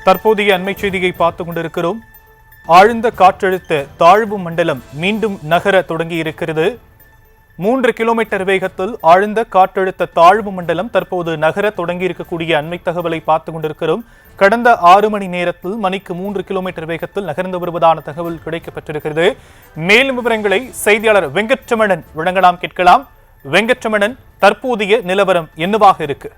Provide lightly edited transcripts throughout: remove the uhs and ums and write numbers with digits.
தற்போதைய அண்மை செய்தியை பார்த்துக் கொண்டிருக்கிறோம். ஆழ்ந்த காற்றழுத்த தாழ்வு மண்டலம் மீண்டும் நகர தொடங்கி இருக்கிறது. 3 கிலோமீட்டர் வேகத்தில் ஆழ்ந்த காற்றழுத்த தாழ்வு மண்டலம் தற்போது நகர தொடங்கி இருக்கக்கூடிய அண்மை தகவலை பார்த்துக் கொண்டிருக்கிறோம். கடந்த 6 மணி நேரத்தில் மணிக்கு 3 கிலோமீட்டர் வேகத்தில் நகர்ந்து வருவதான தகவல் கிடைக்கப்பட்டிருக்கிறது. மேலும் விவரங்களை செய்தியாளர் வெங்கட்ரமணன் வழங்கலாம், கேட்கலாம். வெங்கட்ரமணன், தற்போதைய நிலவரம் என்னவாக இருக்கு?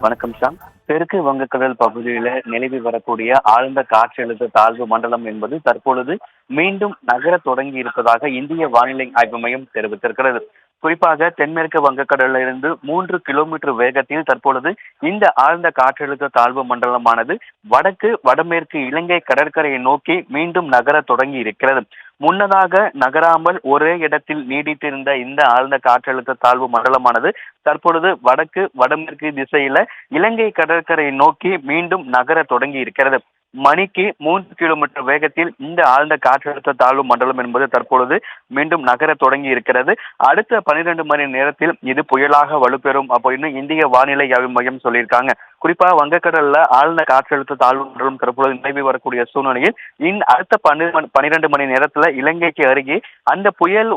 வணக்கம் சாம். தெற்கு வங்கக்கடல் பகுதியில நிலவி வரக்கூடிய ஆழ்ந்த காற்றழுத்த தாழ்வு மண்டலம் என்பது தற்பொழுது மீண்டும் நகர தொடங்கி இருப்பதாக இந்திய வானிலை ஆய்வு மையம் தெரிவித்திருக்கிறது. குறிப்பாக தென்மேற்கு வங்கக்கடலில் இருந்து 3 கிலோமீட்டர் வேகத்தில் தற்பொழுது இந்த ஆழ்ந்த காற்றழுத்த தாழ்வு மண்டலமானது வடமேற்கு இலங்கை கடற்கரையை நோக்கி மீண்டும் நகர தொடங்கி இருக்கிறது. முன்னதாக நகராமல் ஒரே இடத்தில் நீடித்திருந்த இந்த ஆழ்ந்த காற்றழுத்த தாழ்வு மண்டலமானது தற்பொழுது வடமேற்கு திசையில இலங்கை கடற்கரையை நோக்கி மீண்டும் நகர தொடங்கி இருக்கிறது. மணிக்கு 3 கிலோமீட்டர் வேகத்தில் இந்த ஆழ்ந்த காற்றழுத்த தாழ்வு மண்டலம் என்பது தற்பொழுது மீண்டும் நகர தொடங்கி இருக்கிறது. அடுத்த 12 மணி நேரத்தில் இது புயலாக வலுப்பெறும் அப்படின்னு இந்திய வானிலை ஆய்வு மையம் சொல்லியிருக்காங்க. குறிப்பா வங்கக்கடல்ல ஆழ்ந்த காற்றழுத்த தாழ்வு மண்டலம் தற்பொழுது நிலவி வரக்கூடிய சூழ்நிலையில் அடுத்த 12 மணி நேரத்துல இலங்கைக்கு அருகே அந்த புயல்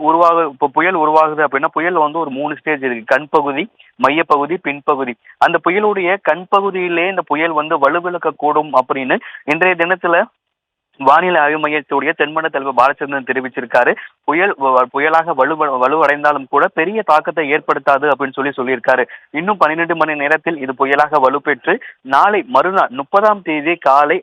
உருவாகுது அப்படின்னா புயல் வந்து ஒரு 3 ஸ்டேஜ் இருக்கு. கண்பகுதி, மையப்பகுதி, பின்பகுதி. அந்த புயலுடைய கண்பகுதியிலே இந்த புயல் வந்து வலுவிழக்க கூடும் அப்படின்னு இன்றைய தினத்துல வானிலை ஆய்வு மையத்துடைய தென்மண்டல தலைவர் பாலச்சந்திரன் தெரிவிச்சிருக்காரு. புயலாக வலுவடைந்தாலும் கூட பெரிய தாக்கத்தை ஏற்படுத்தாது அப்படின்னு சொல்லியிருக்காரு. இன்னும் 12 மணி நேரத்தில் இது புயலாக வலுப்பெற்று நாளை மறுநாள் 30ஆம் தேதி காலை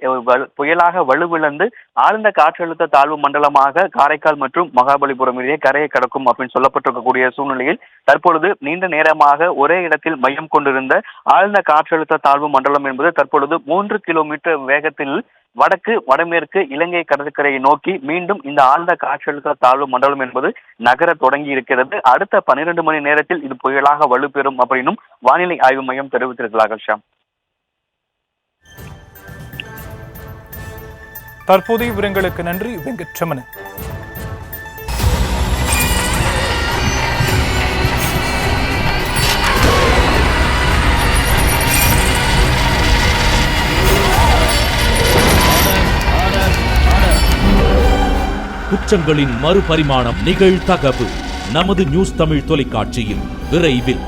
புயலாக வலுவிழந்து ஆழ்ந்த காற்றழுத்த தாழ்வு மண்டலமாக காரைக்கால் மற்றும் மகாபலிபுரம் இடையே கரையை கடக்கும் அப்படின்னு சொல்லப்பட்டிருக்கக்கூடிய சூழ்நிலையில் தற்பொழுது நீண்ட நேரமாக ஒரே இடத்தில் மையம் கொண்டிருந்த ஆழ்ந்த காற்றழுத்த தாழ்வு மண்டலம் என்பது தற்பொழுது 3 கிலோமீட்டர் வேகத்தில் வடமேற்கு இலங்கை கடற்கரையை நோக்கி மீண்டும் இந்த ஆழ்ந்த காற்றழுத்த தாழ்வு மண்டலம் என்பது நகர தொடங்கி இருக்கிறது. அடுத்த 12 மணி நேரத்தில் இது புயலாக வலுப்பெறும் அப்படின்னும் வானிலை ஆய்வு மையம் தெரிவித்திருக்கிறார்கள். ஷாம், தற்போதைய விவரங்களுக்கு நன்றி வெங்கட்ரமணன். குற்றங்களின் மறுபரிமாணம் நிகழ்தகவு நமது நியூஸ் தமிழ் தொலைக்காட்சியில் விரைவில்.